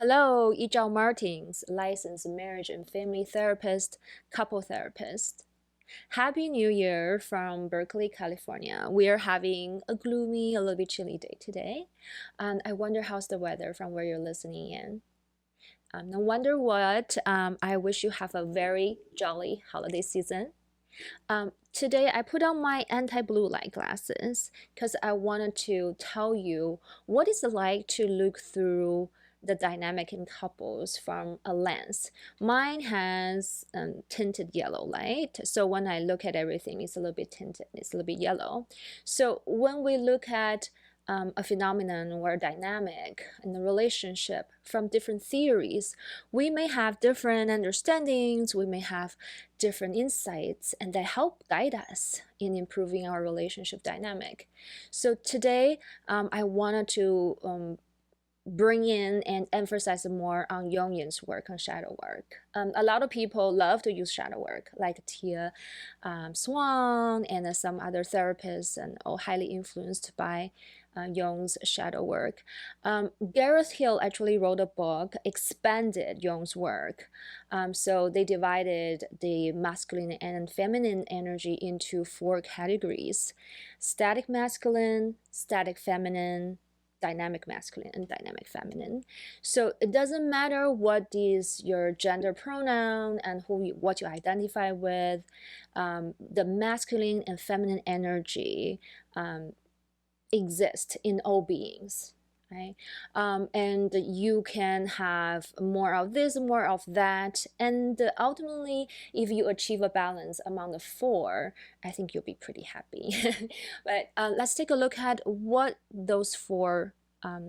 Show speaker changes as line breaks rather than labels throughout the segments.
Hello, Yizhao Martins, licensed marriage and family therapist, couple therapist. Happy New Year from Berkeley, California. We are having a gloomy, a little bit chilly day today. And I wonder how's the weather from where you're listening in. No wonder what. I wish you have a very jolly holiday season. Today I put on my anti-blue light glasses because I wanted to tell you what it's like to look through the dynamic in couples from a lens. Mine has tinted yellow light, so when I look at everything, it's a little bit tinted, it's a little bit yellow. So when we look at a phenomenon or a dynamic in the relationship from different theories, we may have different understandings, we may have different insights, and they help guide us in improving our relationship dynamic. So today, I wanted to bring in and emphasize more on Jungian's work on shadow work. A lot of people love to use shadow work, like Tia Swan and some other therapists, and all highly influenced by Jung's shadow work. Gareth Hill actually wrote a book, expanded Jung's work. So they divided the masculine and feminine energy into 4 categories: static masculine, static feminine, dynamic masculine, and dynamic feminine. So it doesn't matter what is your gender pronoun and what you identify with. The masculine and feminine energy exist in all beings, right? And you can have more of this, more of that, and ultimately, if you achieve a balance among the 4, I think you'll be pretty happy. But let's take a look at what those 4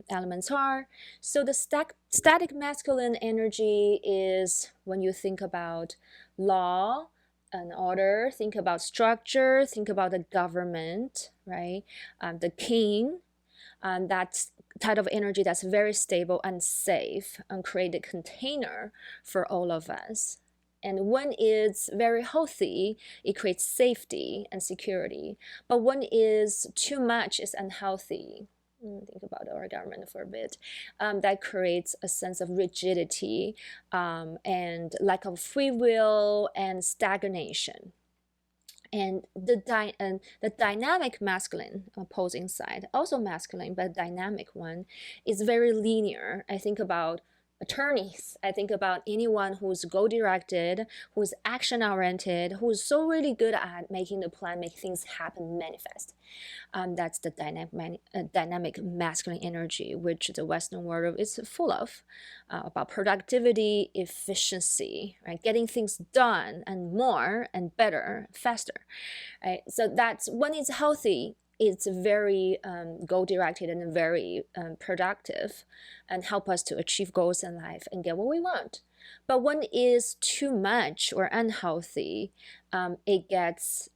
elements are. So the static masculine energy is when you think about law and order, think about structure, think about the government, right? The king, that's type of energy that's very stable and safe and create a container for all of us. And when it's very healthy, it creates safety and security. But when it's too much, it's unhealthy. Think about our government for a bit. That creates a sense of rigidity and lack of free will and stagnation. And the dynamic masculine opposing side, also masculine but dynamic one, is very linear. I think about attorneys. I think about anyone who's goal-directed, who's action-oriented, who's so really good at making the plan, make things happen, manifest. That's the dynamic masculine energy, which the Western world is full of, about productivity, efficiency, right? Getting things done and more and better, faster, right? So that's when it's healthy. It's very goal-directed and very productive and help us to achieve goals in life and get what we want. But when it is too much or unhealthy, it gets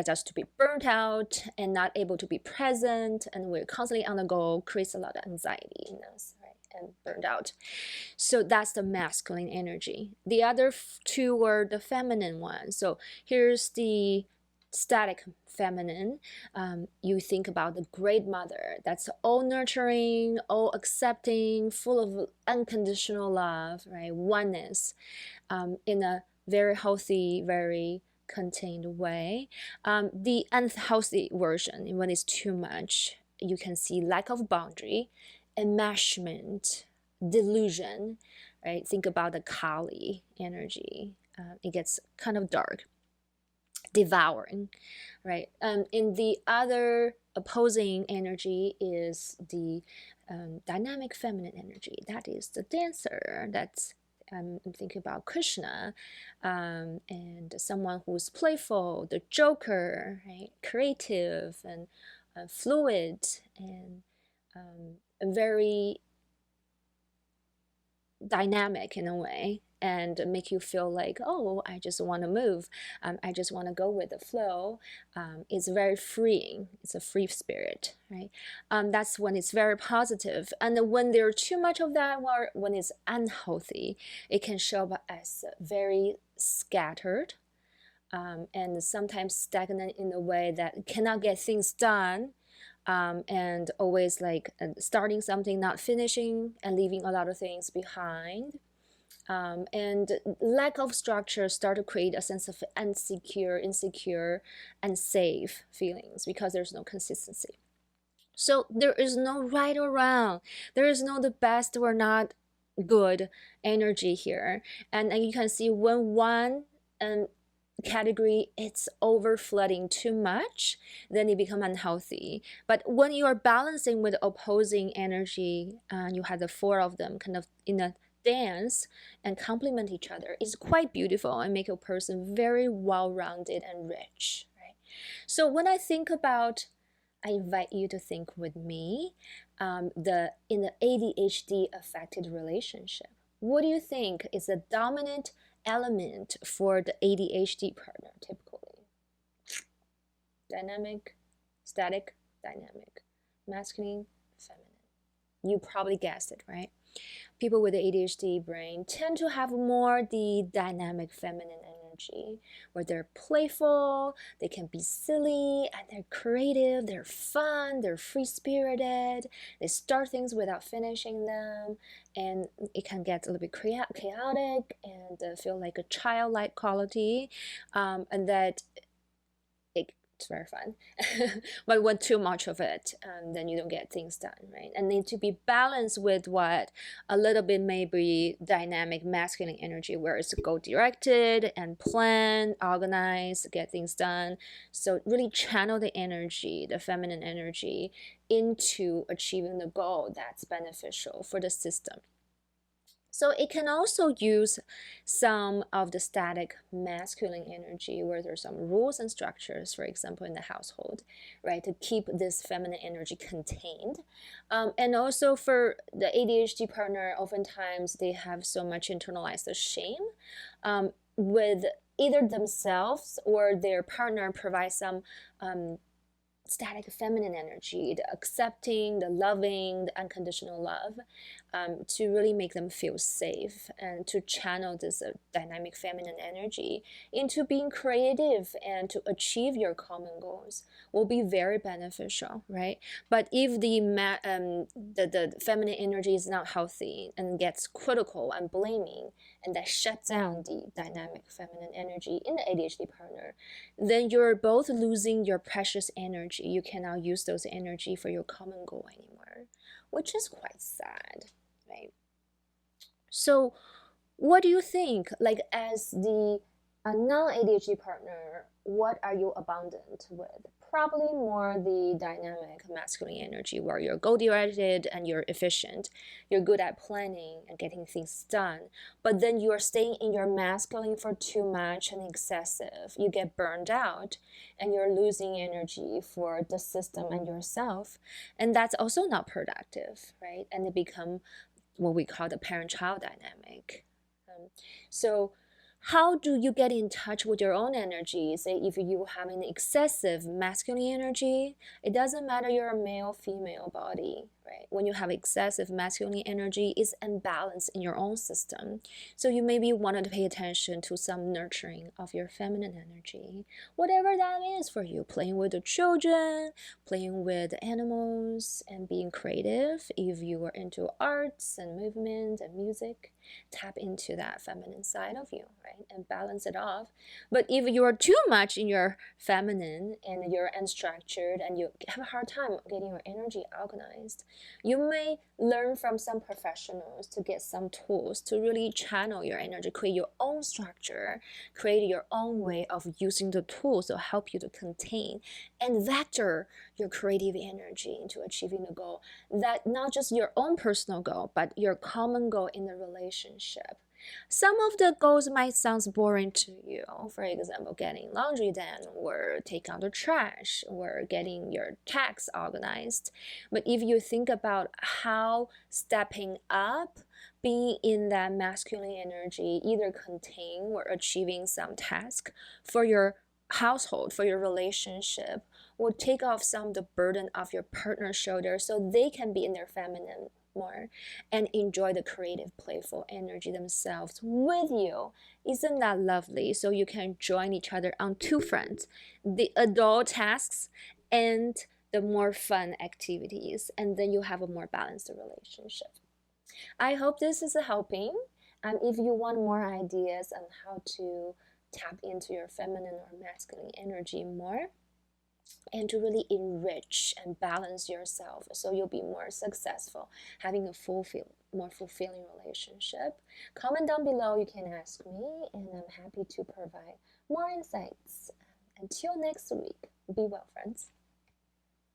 us to be burnt out and not able to be present, and we're constantly on the go, creates a lot of anxiety in us, right? And burned out. So that's the masculine energy. The other 2 are the feminine one. So here's the static feminine. You think about the great mother, that's all nurturing, all accepting, full of unconditional love, right? Oneness, in a very healthy, very contained way. The unhealthy version, when it's too much, you can see lack of boundary, enmeshment, delusion, right? Think about the Kali energy. It gets kind of dark, devouring, right? In the other opposing energy is the dynamic feminine energy. That is the dancer. That's I'm thinking about Krishna, and someone who's playful, the joker, right? Creative and fluid and very dynamic in a way, and make you feel like, oh, I just want to move. I just want to go with the flow. It's very freeing. It's a free spirit, right? That's when it's very positive. And when there's too much of that, or when it's unhealthy, it can show up as very scattered, and sometimes stagnant in a way that cannot get things done. and always like starting something, not finishing, and leaving a lot of things behind. And lack of structure start to create a sense of insecure, and safe feelings because there's no consistency. So there is no right or wrong. There is no the best or not good energy here. And you can see when one category it's over flooding too much, then it become unhealthy. But when you are balancing with opposing energy, you have the four of them kind of in a dance and complement each other, is quite beautiful and make a person very well-rounded and rich, right? So when I think about, I invite you to think with me, in the ADHD affected relationship, what do you think is the dominant element for the ADHD partner typically? Dynamic, static, dynamic, masculine, feminine. You probably guessed it, right? People with the ADHD brain tend to have more the dynamic feminine energy, where they're playful, they can be silly, and they're creative, they're fun, they're free-spirited, they start things without finishing them, and it can get a little bit chaotic and feel like a childlike quality, and that it's very fun. But when too much of it, then you don't get things done, right? And need to be balanced with what a little bit maybe dynamic masculine energy, where it's goal directed and plan, organize, get things done. So really channel the energy, the feminine energy, into achieving the goal that's beneficial for the system. So it can also use some of the static masculine energy, where there's some rules and structures, for example, in the household, right, to keep this feminine energy contained. And also for the ADHD partner, oftentimes they have so much internalized shame, with either themselves or their partner provide some static feminine energy, the accepting, the loving, the unconditional love, to really make them feel safe and to channel this dynamic feminine energy into being creative and to achieve your common goals will be very beneficial, right? But if the feminine energy is not healthy and gets critical and blaming, and that shuts down the dynamic feminine energy in the ADHD partner, then you're both losing your precious energy. You cannot use those energy for your common goal anymore, which is quite sad, right? So what do you think, like as the non-ADHD partner, what are you abundant with? Probably more the dynamic masculine energy, where you're goal-directed and you're efficient, you're good at planning and getting things done, but then you're staying in your masculine for too much and excessive. You get burned out and you're losing energy for the system and yourself, and that's also not productive, right? And it become what we call the parent-child dynamic. So how do you get in touch with your own energy? Say if you have an excessive masculine energy, it doesn't matter you're a male, female body, right? When you have excessive masculine energy, it's imbalance in your own system. So you maybe wanted to pay attention to some nurturing of your feminine energy, whatever that is for you, playing with the children, playing with animals, and being creative. If you are into arts and movement and music, tap into that feminine side of you, right? And balance it off. But if you are too much in your feminine and you're unstructured and you have a hard time getting your energy organized, you may learn from some professionals to get some tools to really channel your energy, create your own structure, create your own way of using the tools to help you to contain and vector your creative energy into achieving the goal. That not just your own personal goal, but your common goal in the relationship. Some of the goals might sound boring to you. For example, getting laundry done, or take out the trash, or getting your tax organized. But if you think about how stepping up, being in that masculine energy, either contain or achieving some task for your household, for your relationship, will take off some of the burden off your partner's shoulders so they can be in their feminine more and enjoy the creative, playful energy themselves with you. Isn't that lovely? So you can join each other on two fronts, the adult tasks and the more fun activities, and then you have a more balanced relationship. I hope this is helping. If you want more ideas on how to tap into your feminine or masculine energy more, and to really enrich and balance yourself so you'll be more successful having a more fulfilling relationship, comment down below. You can ask me and I'm happy to provide more insights. Until next week, be well, friends.